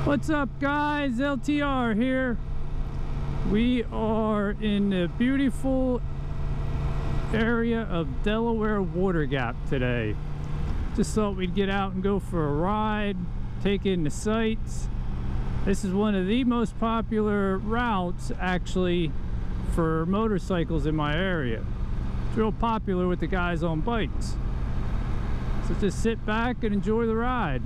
What's up, guys? LTR here. We are in the beautiful area of Delaware Water Gap today. Just thought we'd get out and go for a ride, take in the sights. This is one of the most popular routes actually for motorcycles in my area. It's real popular with the guys on bikes. So just sit back and enjoy the ride.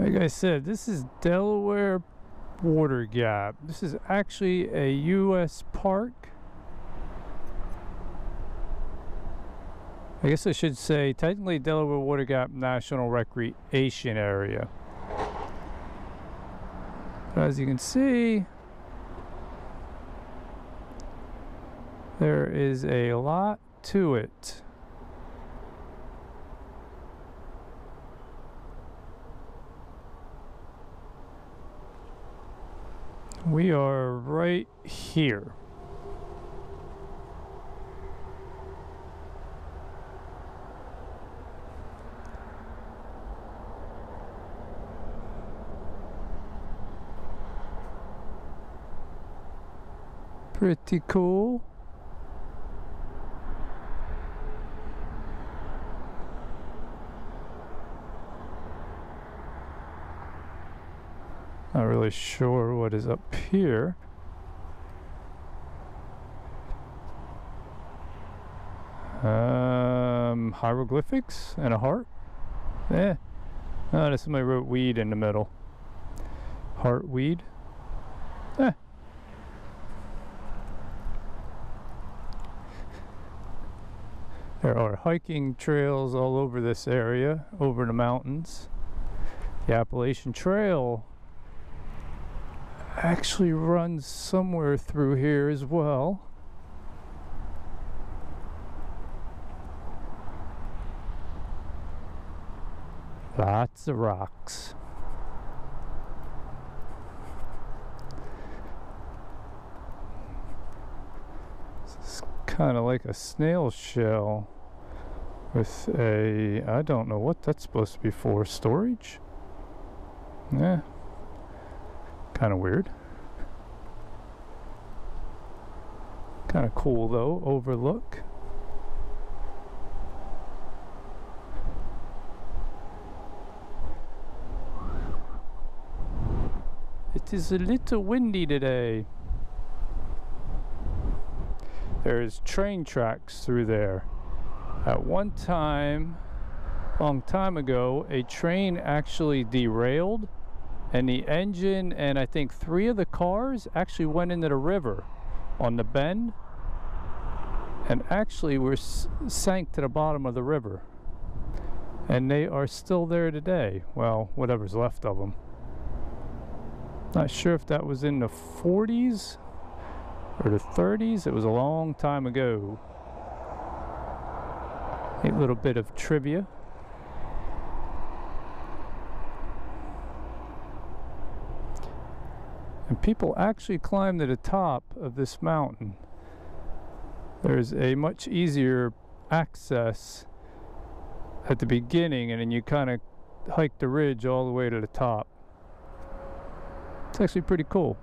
Like I said, this is Delaware Water Gap. This is actually a U.S. park. I guess I should say technically Delaware Water Gap National Recreation Area. As you can see, there is a lot to it. We are right here. Pretty cool. Not really sure what is up here. Hieroglyphics and a heart. Oh, somebody wrote weed in the middle. Heart weed. There are hiking trails all over this area, over the mountains. The Appalachian Trail actually runs somewhere through here as well. Lots of rocks. It's kind of like a snail shell with a, I don't know what that's supposed to be for, storage? Yeah, kind of weird. Kind of cool though, overlook. It is a little windy today. There's train tracks through there. At one time, long time ago, a train actually derailed, and the engine and I think 3 of the cars actually went into the river on the bend, and actually were sank to the bottom of the river. And they are still there today. Well, whatever's left of them. Not sure if that was in the 40s or the 30s. It was a long time ago. A little bit of trivia. And people actually climb to the top of this mountain. There's a much easier access at the beginning, and then you kind of hike the ridge all the way to the top. It's actually pretty cool.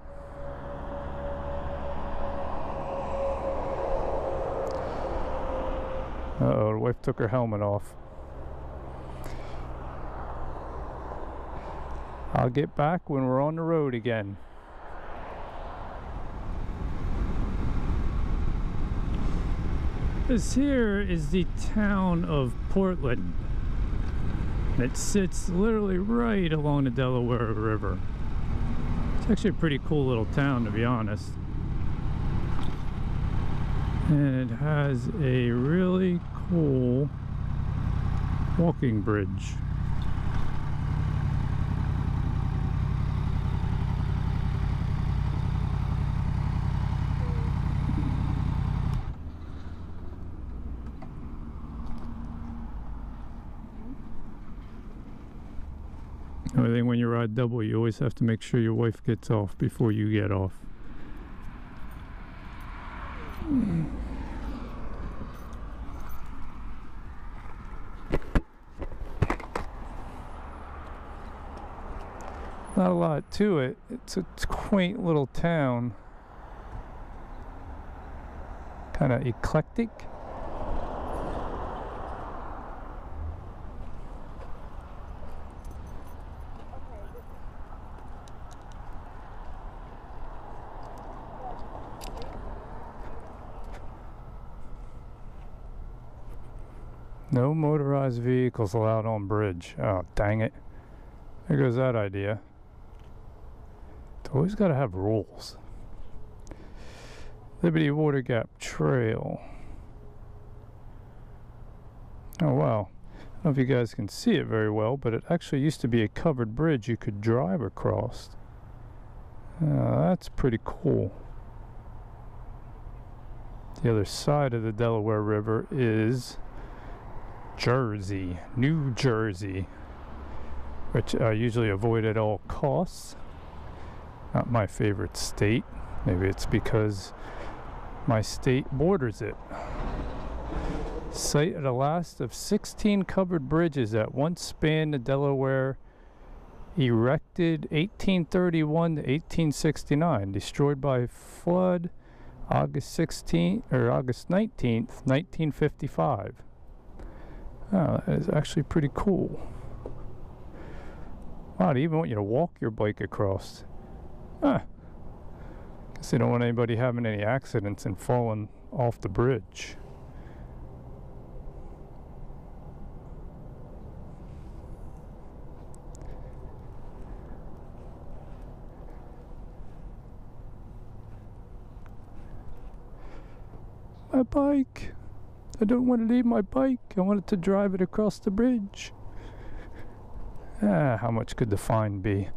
Uh-oh, the wife took her helmet off. I'll get back when we're on the road again. This here is the town of Portland. It sits literally right along the Delaware River. It's actually a pretty cool little town, to be honest. And it has a really cool walking bridge. I think when you ride double, you always have to make sure your wife gets off before you get off. Not a lot to it. It's a quaint little town. Kind of eclectic. No motorized vehicles allowed on bridge. Oh, dang it. There goes that idea. It's always got to have rules. Liberty Water Gap Trail. Oh, wow. I don't know if you guys can see it very well, but it actually used to be a covered bridge you could drive across. That's pretty cool. The other side of the Delaware River is Jersey, New Jersey, which I usually avoid at all costs. Not my favorite state. Maybe it's because my state borders it. Site of the last of 16 covered bridges that once spanned the Delaware, erected 1831 to 1869, destroyed by flood August 19th, 1955. Oh, that is actually pretty cool. Wow, they even want you to walk your bike across. Huh. Guess they don't want anybody having any accidents and falling off the bridge. My bike. I don't want to leave my bike. I wanted to drive it across the bridge. How much could the fine be?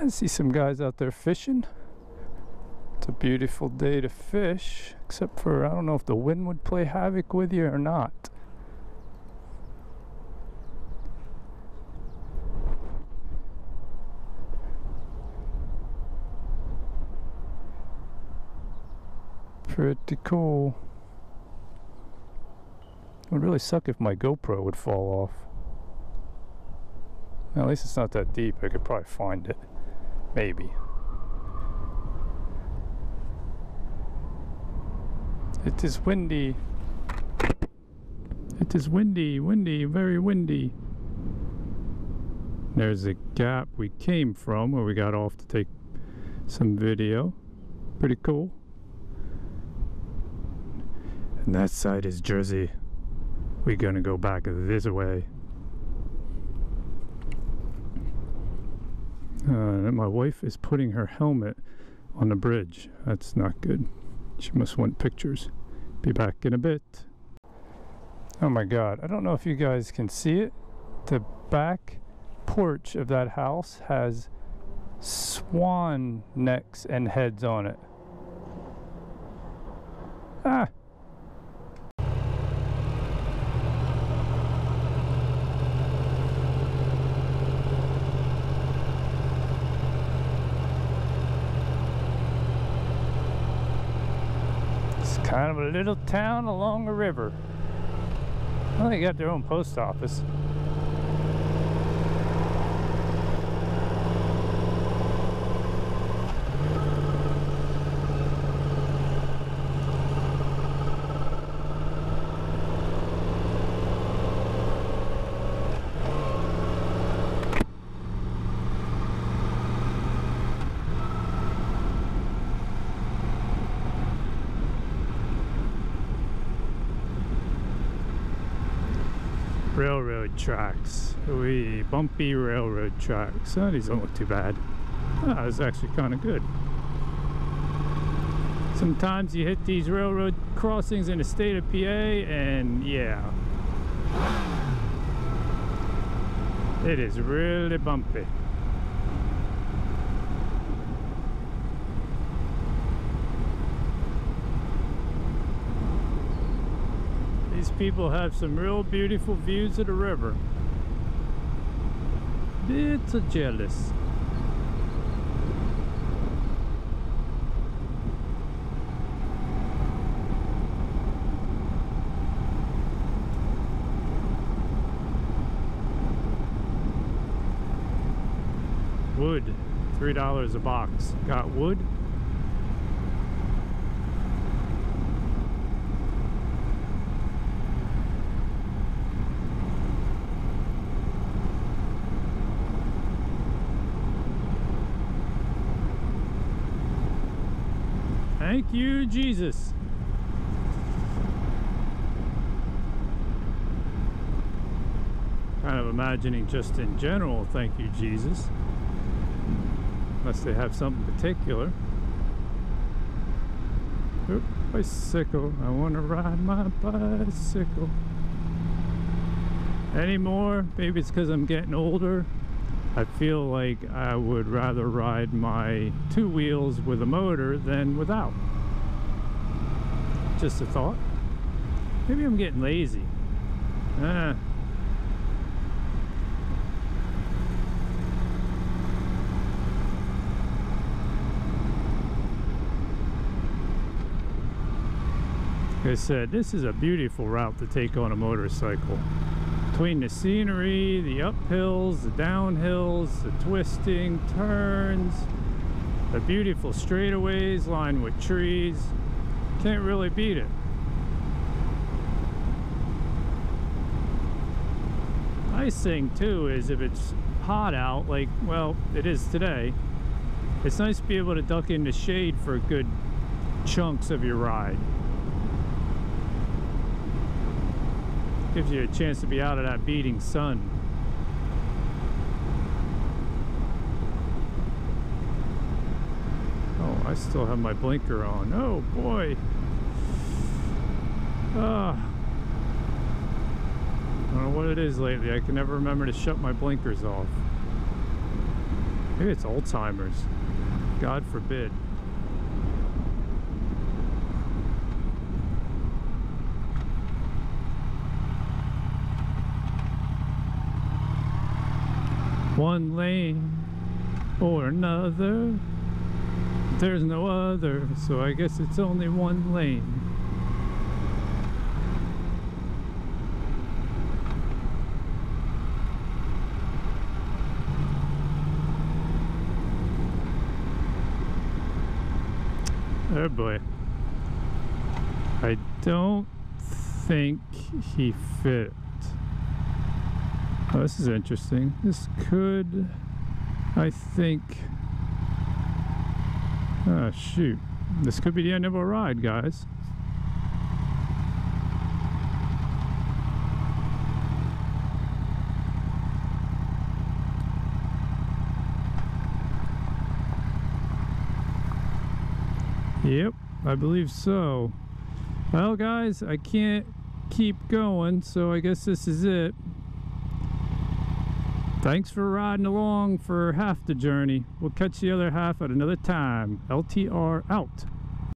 I see some guys out there fishing. It's a beautiful day to fish, except for I don't know if the wind would play havoc with you or not. Pretty cool. It would really suck if my GoPro would fall off. Well, at least it's not that deep. I could probably find it. Maybe. It is windy. It is windy, very windy. There's a gap we came from where we got off to take some video. Pretty cool. And that side is Jersey. We're gonna go back this way. My wife is putting her helmet on the bridge. That's not good. She must want pictures. Be back in a bit. Oh my God, I don't know if you guys can see it. The back porch of that house has swan necks and heads on it. Ah! Kind of a little town along a river. Well, they got their own post office. Railroad tracks. Wee, bumpy railroad tracks. Oh, these don't look too bad. Oh, it's actually kind of good. Sometimes you hit these railroad crossings in the state of PA and yeah, it is really bumpy. These people have some real beautiful views of the river. Bits of jealous. Wood, $3 a box. Got wood? Thank you, Jesus. Kind of imagining just in general, thank you, Jesus. Unless they have something particular. Oop, bicycle. I want to ride my bicycle. Anymore? Maybe it's because I'm getting older. I feel like I would rather ride my two wheels with a motor than without. Just a thought. Maybe I'm getting lazy. Like I said, this is a beautiful route to take on a motorcycle. Between the scenery, the uphills, the downhills, the twisting, turns, the beautiful straightaways lined with trees. Can't really beat it. Nice thing too is if it's hot out, like, well, it is today, it's nice to be able to duck in the shade for good chunks of your ride. Gives you a chance to be out of that beating sun. Oh, I still have my blinker on. Oh boy. I don't know what it is lately. I can never remember to shut my blinkers off. Maybe it's Alzheimer's. God forbid. One lane or another. There's no other, so I guess it's only one lane. Oh boy. I don't think he fit. Oh, this is interesting. This could, I think, oh shoot. This could be the end of our ride, guys. Yep, I believe so. Well, guys, I can't keep going, so I guess this is it. Thanks for riding along for half the journey. We'll catch the other half at another time. LTR out.